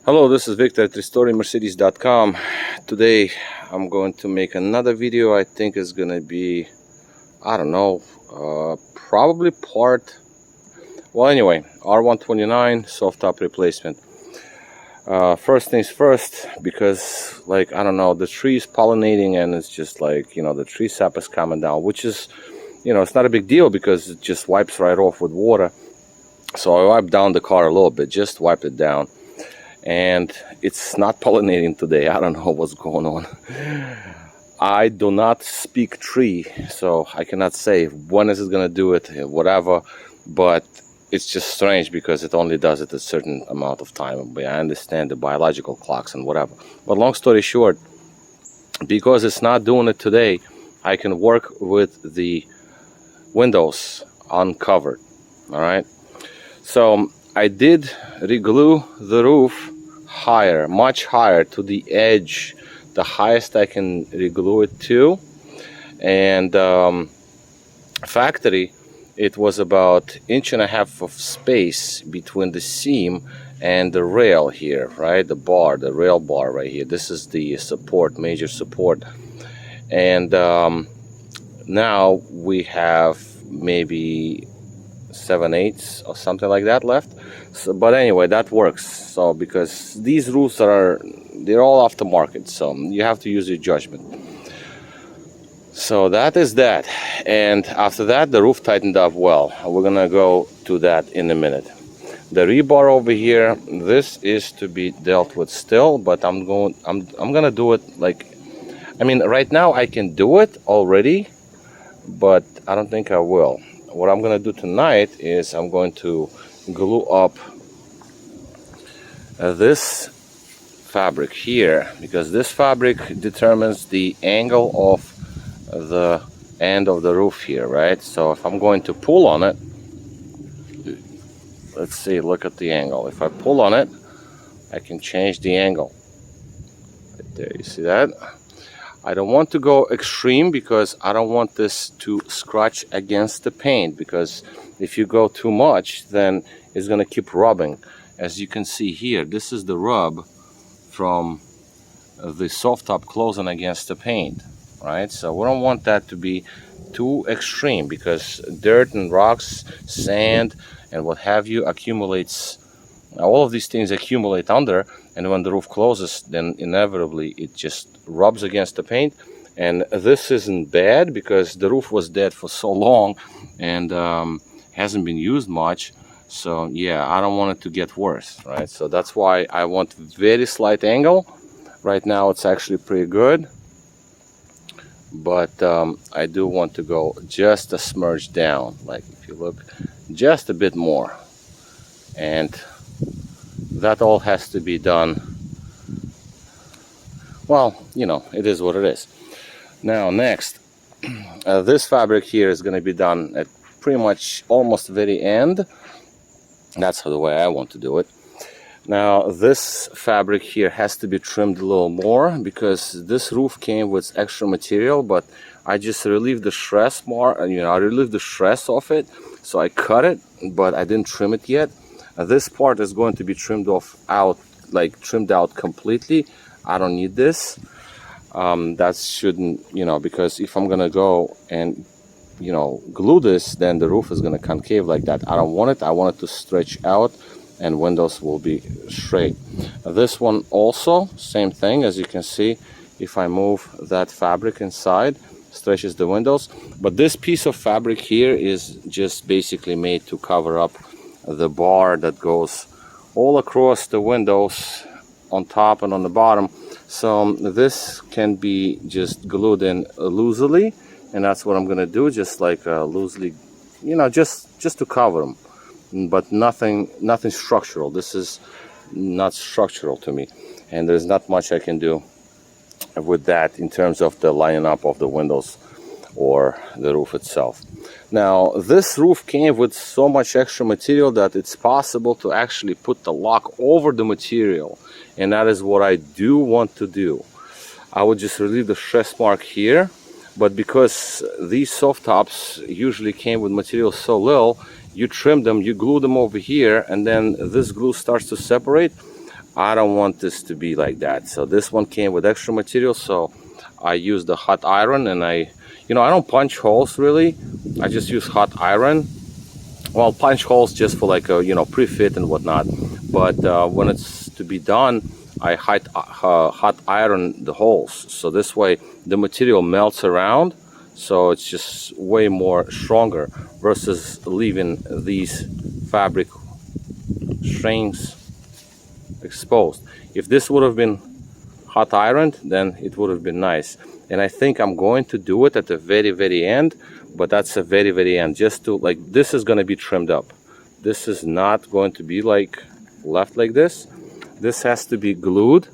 Hello, this is Victor at RestoringMercedes.com. Today I'm going to make another video. I think it's gonna be, I don't know, probably anyway, R129 soft top replacement. First things first, because I don't know, the tree is pollinating and it's just the tree sap is coming down, which is, it's not a big deal because it just wipes right off with water. So I wiped down the car a little bit, just wiped it down. And it's not pollinating today. I don't know what's going on. I do not speak tree, so I cannot say when is it gonna do it, whatever. But it's just strange because it only does it a certain amount of time. But I understand the biological clocks and whatever. But long story short, because it's not doing it today, I can work with the windows uncovered. All right. So I did re-glue the roof higher, much higher, to the edge, the highest I can re-glue it to. And factory, it was about 1.5 inches of space between the seam and the rail here, right? The bar, the rail bar right here. This is the support, major support. And now we have maybe 7/8 or something like that left. So, but anyway, that works. So because these roofs they're all aftermarket, so you have to use your judgment. So that is that. And after that, the roof tightened up well. We're gonna go to that in a minute. The rebar over here, this is to be dealt with still, but I'm gonna do it right now I can do it already, but I don't think I will. What I'm going to do tonight is I'm going to glue up this fabric here, because this fabric determines the angle of the end of the roof here, right? So if I'm going to pull on it, let's see, look at the angle. If I pull on it, I can change the angle. Right there, you see that? I don't want to go extreme because I don't want this to scratch against the paint, because if you go too much, then it's going to keep rubbing. As you can see here, this is the rub from the soft top closing against the paint, right? So we don't want that to be too extreme, because dirt and rocks, sand, and what have you accumulates. All of these things accumulate under, and when the roof closes, then inevitably it just rubs against the paint. And this isn't bad because the roof was dead for so long and hasn't been used much. So yeah, I don't want it to get worse, right? So that's why I want very slight angle. Right now it's actually pretty good, but I do want to go just a smudge down. Like if you look, just a bit more. And that all has to be done. Well, it is what it is. Now next, this fabric here is going to be done at pretty much almost the very end. That's the way I want to do it. Now this fabric here has to be trimmed a little more, because this roof came with extra material, but I just relieved the stress more. I relieved the stress off it, so I cut it, but I didn't trim it yet. This part is going to be trimmed out completely. I don't need this. That shouldn't, because if I'm gonna go and glue this, then the roof is gonna concave like that. I don't want it. I want it to stretch out and windows will be straight. This one also, same thing. As you can see, if I move that fabric inside, stretches the windows. But this piece of fabric here is just basically made to cover up the bar that goes all across the windows on top and on the bottom. So this can be just glued in loosely, and that's what I'm gonna do, just loosely, just to cover them, but nothing structural. This is not structural to me, and there's not much I can do with that in terms of the lining up of the windows or the roof itself. Now this roof came with so much extra material that it's possible to actually put the lock over the material, and that is what I do want to do. I would just relieve the stress mark here, but because these soft tops usually came with material so little, you trim them, you glue them over here, and then this glue starts to separate. I don't want this to be like that. So this one came with extra material, so I use the hot iron, and I don't punch holes really. I just use hot iron. Well, punch holes just for like a pre-fit and whatnot. But when it's to be done, I hot iron the holes. So this way the material melts around. So it's just way more stronger versus leaving these fabric strings exposed. If this would have been hot ironed, then it would have been nice. And I think I'm going to do it at the very end, but that's the very end, just to like, this is going to be trimmed up. This is not going to be like left like this. This has to be glued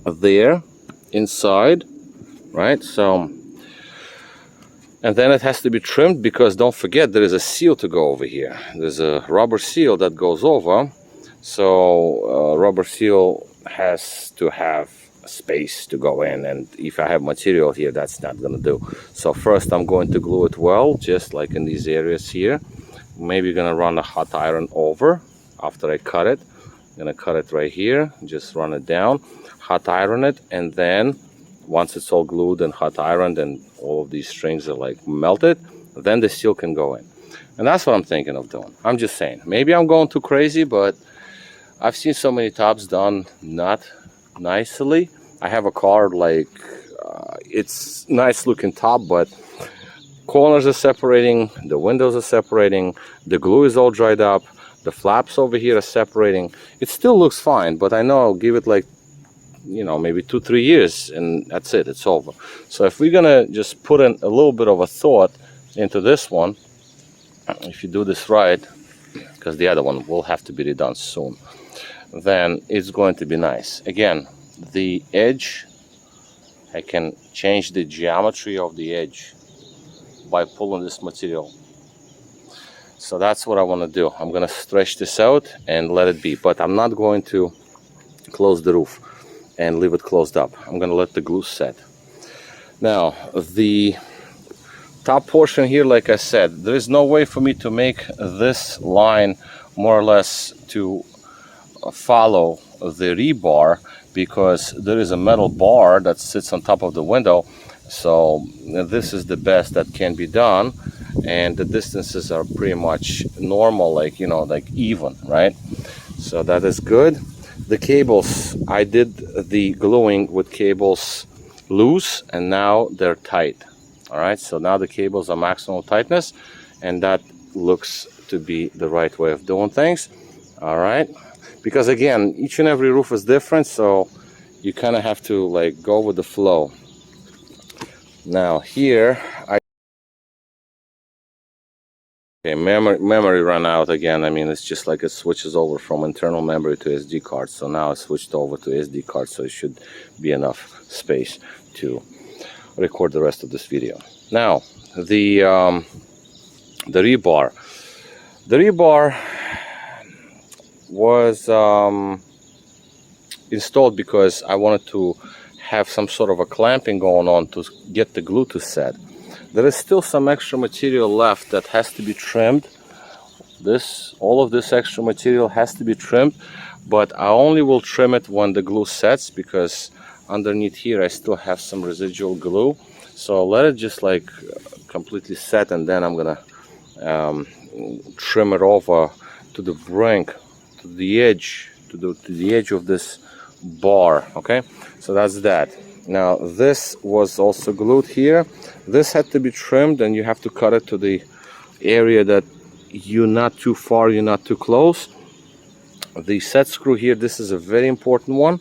there inside, right? So, and then it has to be trimmed, because don't forget there is a seal to go over here. There's a rubber seal that goes over. So rubber seal has to have space to go in, and if I have material here, that's not gonna do. So first I'm going to glue it well, just like in these areas here. Maybe gonna run a hot iron over after I cut it. I'm gonna cut it right here, just run it down, hot iron it, and then once it's all glued and hot ironed and all of these strings are like melted, then the seal can go in. And that's what I'm thinking of doing. I'm just saying, maybe I'm going too crazy, but I've seen so many tops done not nicely. I have a car like it's nice looking top, but corners are separating, the windows are separating, the glue is all dried up, the flaps over here are separating. It still looks fine, but I know I'll give it like maybe 2-3 years and that's it, it's over. So if we're gonna just put in a little bit of a thought into this one, if you do this right, because the other one will have to be redone soon, then it's going to be nice. Again, the edge, I can change the geometry of the edge by pulling this material. So that's what I want to do. I'm going to stretch this out and let it be, but I'm not going to close the roof and leave it closed up. I'm going to let the glue set. Now the top portion here, like I said, there is no way for me to make this line more or less to follow the rebar, because there is a metal bar that sits on top of the window. So this is the best that can be done, and the distances are pretty much normal, like like even, right? So that is good. The cables, I did the gluing with cables loose and now they're tight. All right, so now the cables are maximum tightness, and that looks to be the right way of doing things. All right, because again, each and every roof is different, so you kind of have to like go with the flow. Now here, memory ran out again. I mean, it's just like it switches over from internal memory to SD card. So now it's switched over to SD card, so it should be enough space to record the rest of this video. Now the rebar. The rebar was installed because I wanted to have some sort of a clamping going on to get the glue to set. There is still some extra material left that has to be trimmed. All of this extra material has to be trimmed, but I only will trim it when the glue sets, because underneath here I still have some residual glue. So let it just like completely set, and then I'm gonna trim it over to the brink, to the edge, to the edge of this bar. Okay, so that's that. Now this was also glued here. This had to be trimmed, and you have to cut it to the area that you're not too far, you're not too close. The set screw here, this is a very important one.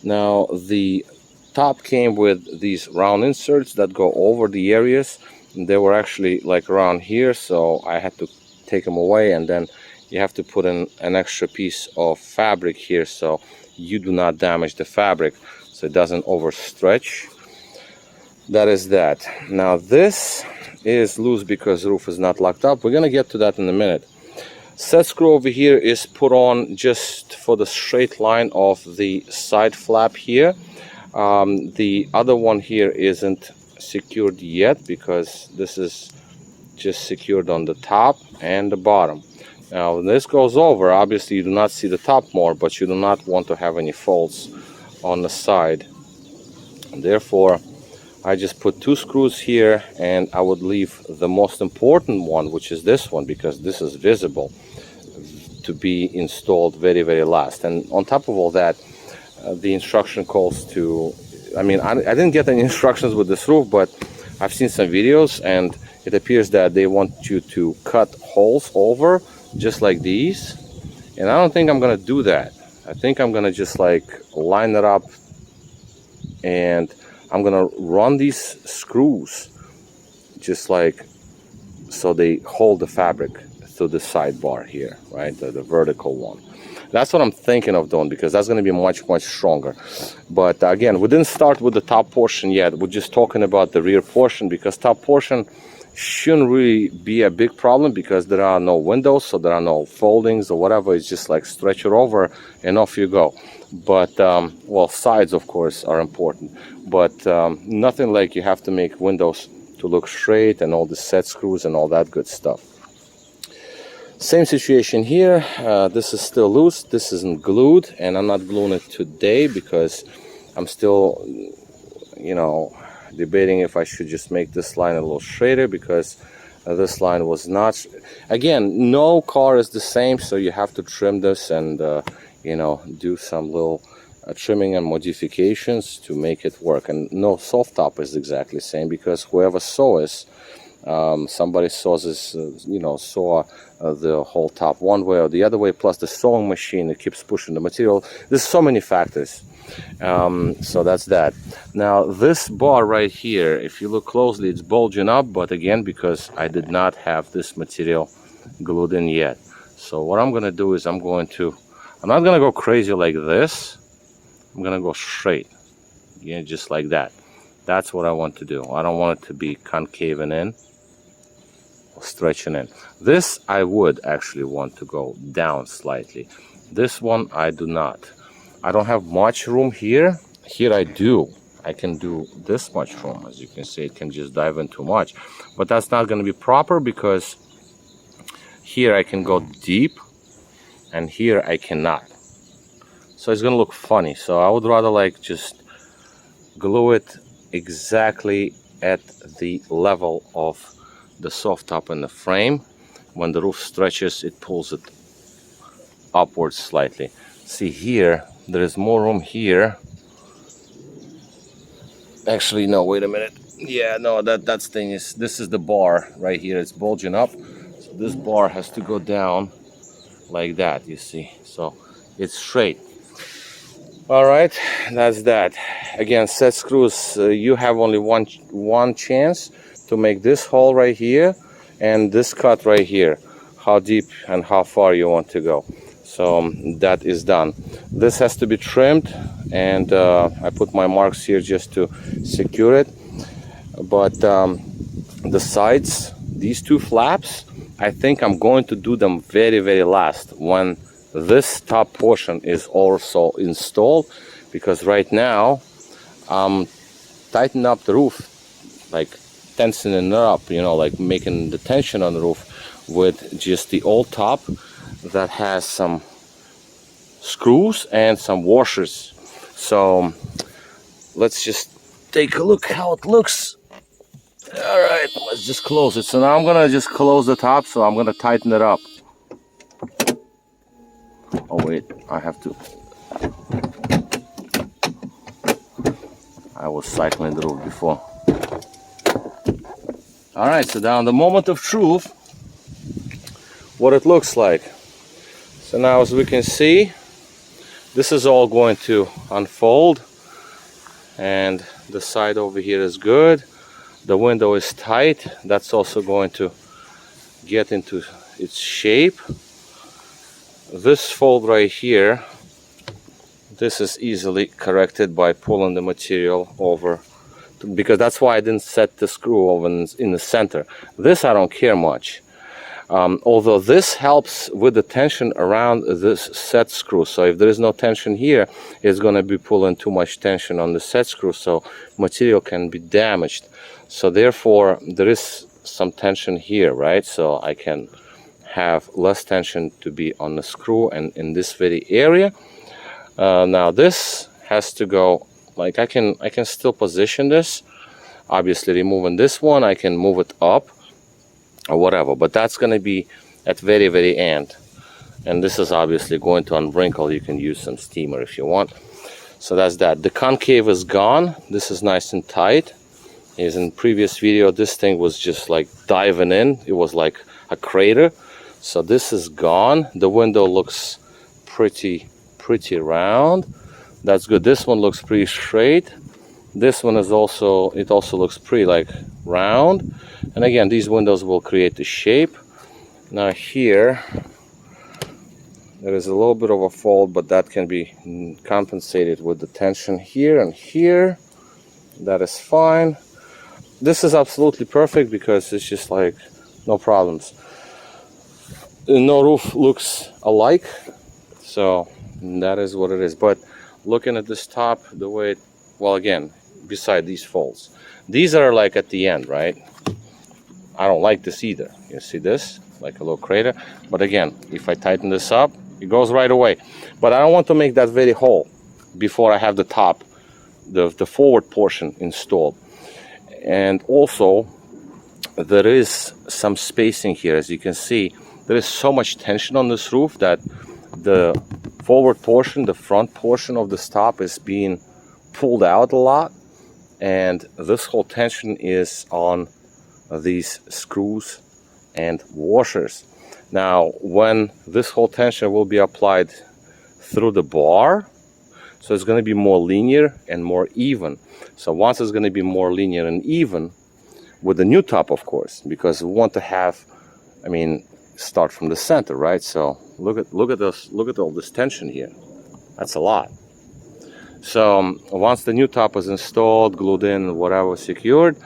Now the top came with these round inserts that go over the areas. They were actually like around here, so I had to take them away, and then you have to put in an extra piece of fabric here so you do not damage the fabric, so it doesn't overstretch. That is that. Now this is loose because the roof is not locked up. We're gonna get to that in a minute. Set screw over here is put on just for the straight line of the side flap here. The other one here isn't secured yet because this is just secured on the top and the bottom. Now when this goes over, obviously you do not see the top more, but you do not want to have any folds on the side. Therefore, I just put 2 screws here, and I would leave the most important one, which is this one, because this is visible, to be installed very, very last. And on top of all that, the instruction calls to, I mean, I didn't get any instructions with this roof, but I've seen some videos, and it appears that they want you to cut holes over just like these. And I don't think I'm gonna do that. I think I'm gonna just like line it up, and I'm gonna run these screws just like so they hold the fabric through the sidebar here, right? The vertical one. That's what I'm thinking of doing, because that's going to be much stronger. But again, we didn't start with the top portion yet. We're just talking about the rear portion, because top portion shouldn't really be a big problem, because there are no windows, so there are no foldings or whatever. It's just like stretch it over and off you go. But well, sides of course are important, but nothing like you have to make windows to look straight and all the set screws and all that good stuff. Same situation here. This is still loose, this isn't glued, and I'm not gluing it today because I'm still, you know, debating if I should just make this line a little straighter, because this line was not, again, no car is the same, so you have to trim this and you know, do some little trimming and modifications to make it work. And no soft top is exactly the same, because whoever saws somebody saws this, you know, saw the whole top one way or the other way, plus the sewing machine that keeps pushing the material. There's so many factors. So that's that. Now this bar right here, if you look closely, it's bulging up, but again, because I did not have this material glued in yet. So what I'm gonna do is I'm not gonna go crazy like this. I'm gonna go straight, yeah, just like that. That's what I want to do. I don't want it to be concaving in or stretching in. This I would actually want to go down slightly. This one I do not. I don't have much room here. Here I do. I can do this much room. As you can see, it can just dive in too much. But that's not gonna be proper, because here I can go deep and here I cannot. So it's gonna look funny. So I would rather like just glue it exactly at the level of the soft top in the frame. When the roof stretches, it pulls it upwards slightly. See here, there is more room here. Actually, no, wait a minute. Yeah, no, that thing is, this is the bar right here. It's bulging up. So this bar has to go down like that, you see. So it's straight. All right, that's that. Again, set screws, you have only one chance to make this hole right here and this cut right here, how deep and how far you want to go. So that is done. This has to be trimmed, and I put my marks here just to secure it. But the sides, these 2 flaps, I think I'm going to do them very, very last, when this top portion is also installed, because right now I'm tightening up the roof, like tensioning it up, you know, like making the tension on the roof with just the old top that has some screws and some washers. So let's just take a look how it looks. All right, let's just close it. So now I'm gonna just close the top, so I'm gonna tighten it up. Oh wait, I have to. I was cycling the roof before. All right, so now the moment of truth, what it looks like. So now, as we can see, this is all going to unfold, and the side over here is good. The window is tight. That's also going to get into its shape. This fold right here, this is easily corrected by pulling the material over, because that's why I didn't set the screw over in the center. This I don't care much. Although this helps with the tension around this set screw. So if there is no tension here, it's going to be pulling too much tension on the set screw, so material can be damaged. So therefore there is some tension here, right? So I can have less tension to be on the screw and in this very area. Now this has to go, like I can still position this. Obviously removing this one, I can move it up or whatever, but that's going to be at very end. And this is obviously going to unwrinkle. You can use some steamer if you want. So that's that. The concave is gone. This is nice and tight. As in previous video, this thing was just like diving in. It was like a crater. So this is gone. The window looks pretty round. That's good. This one looks pretty straight. This one is also, it also looks pretty like round. And again, these windows will create the shape. Now here, there is a little bit of a fold, but that can be compensated with the tension here and here. That is fine. This is absolutely perfect because it's just like no problems. No roof looks alike, so that is what it is. But looking at this top, the way it, well, again, beside these folds, these are like at the end, right? I don't like this either. You see this, like a little crater. But again, if I tighten this up, it goes right away. But I don't want to make that very hole before I have the top, the forward portion installed. And also, there is some spacing here. As you can see, there is so much tension on this roof that the forward portion, the front portion of the stop is being pulled out a lot. And this whole tension is on these screws and washers. Now, when this whole tension will be applied through the bar, so it's going to be more linear and more even. So once it's going to be more linear and even, with the new top, of course, because we want to have, I mean, start from the center, right? So look at this, look at all this tension here. That's a lot. So once the new top is installed, glued in, whatever, secured,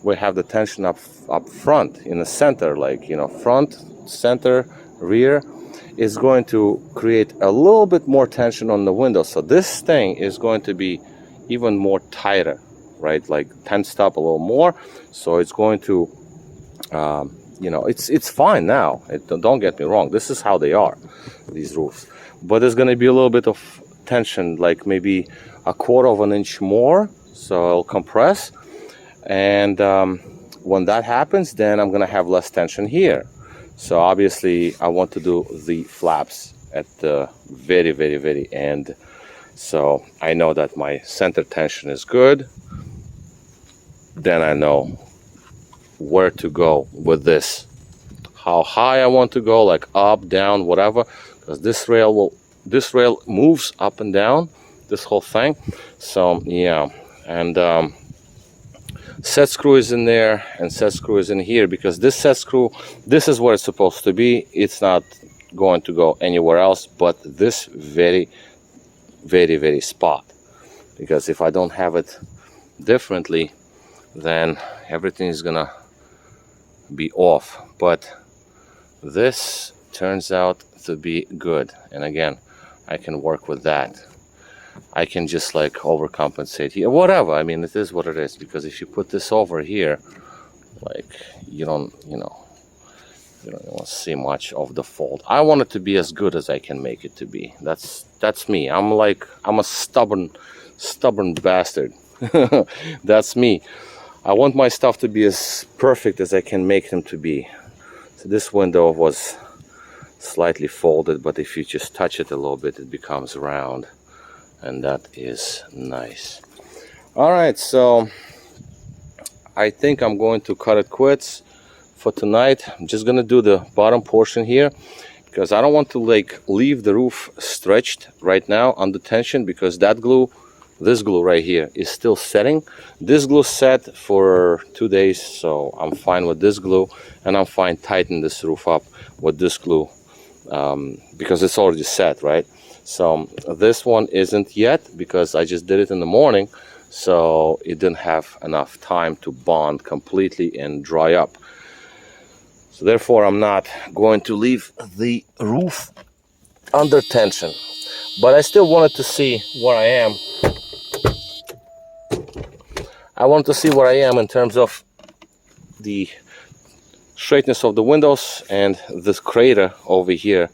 we have the tension up front in the center, like, you know, front, center, rear, is going to create a little bit more tension on the window. So this thing is going to be even more tighter, right? Like tensed up a little more. So it's going to, you know, it's fine now. Don't get me wrong. This is how they are, these roofs. But there's going to be a little bit of tension, like maybe a quarter of an inch more. So it'll compress. And when that happens, then I'm going to have less tension here. So obviously I want to do the flaps at the very end. So I know that my center tension is good. Then I know where to go with this. How high I want to go, like up, down, whatever. Because this rail moves up and down, this whole thing. So yeah, and set screw is in there and set screw is in here, because this set screw, this is where it's supposed to be. It's not going to go anywhere else but this very spot, because if I don't have it differently, then everything is gonna be off. But this turns out to be good, and again, I can work with that. I can just like overcompensate here, whatever. I mean, it is what it is, because if you put this over here, like you don't want to see much of the fold. I want it to be as good as I can make it to be. That's me. I'm a stubborn bastard. That's me. I want my stuff to be as perfect as I can make them to be. So this window was slightly folded, but if you just touch it a little bit, it becomes round. And that is nice. All right, so I think I'm going to cut it quits for tonight. I'm just gonna do the bottom portion here, because I don't want to like leave the roof stretched right now under tension, because that glue, this glue right here, is still setting. This glue set for 2 days, so I'm fine with this glue, and I'm fine tightening this roof up with this glue, because it's already set, right? So this one isn't yet, because I just did it in the morning, so it didn't have enough time to bond completely and dry up. So therefore I'm not going to leave the roof under tension. But I still wanted to see where I am. I wanted to see where I am in terms of the straightness of the windows, and this crater over here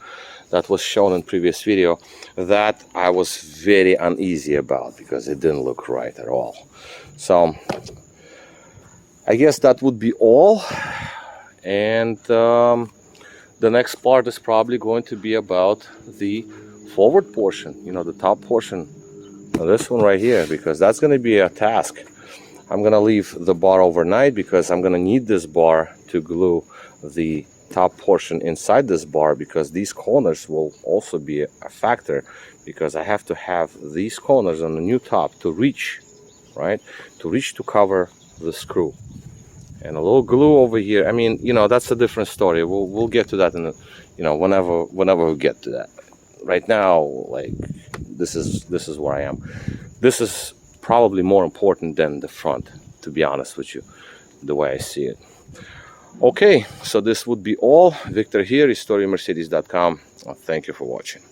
that was shown in previous video, that I was very uneasy about because it didn't look right at all. So I guess that would be all, and the next part is probably going to be about the forward portion, you know, the top portion, this one right here, because that's going to be a task. I'm going to leave the bar overnight because I'm going to need this bar to glue the top portion inside this bar, because these corners will also be a factor, because I have to have these corners on the new top to reach, right, to cover the screw. And a little glue over here, I mean, you know, that's a different story. We'll get to that in the, you know, whenever we get to that. Right now, like, this is where I am. This is probably more important than the front, to be honest with you, the way I see it. Okay, so this would be all. Victor here, RestoreYourMercedes.com. Thank you for watching.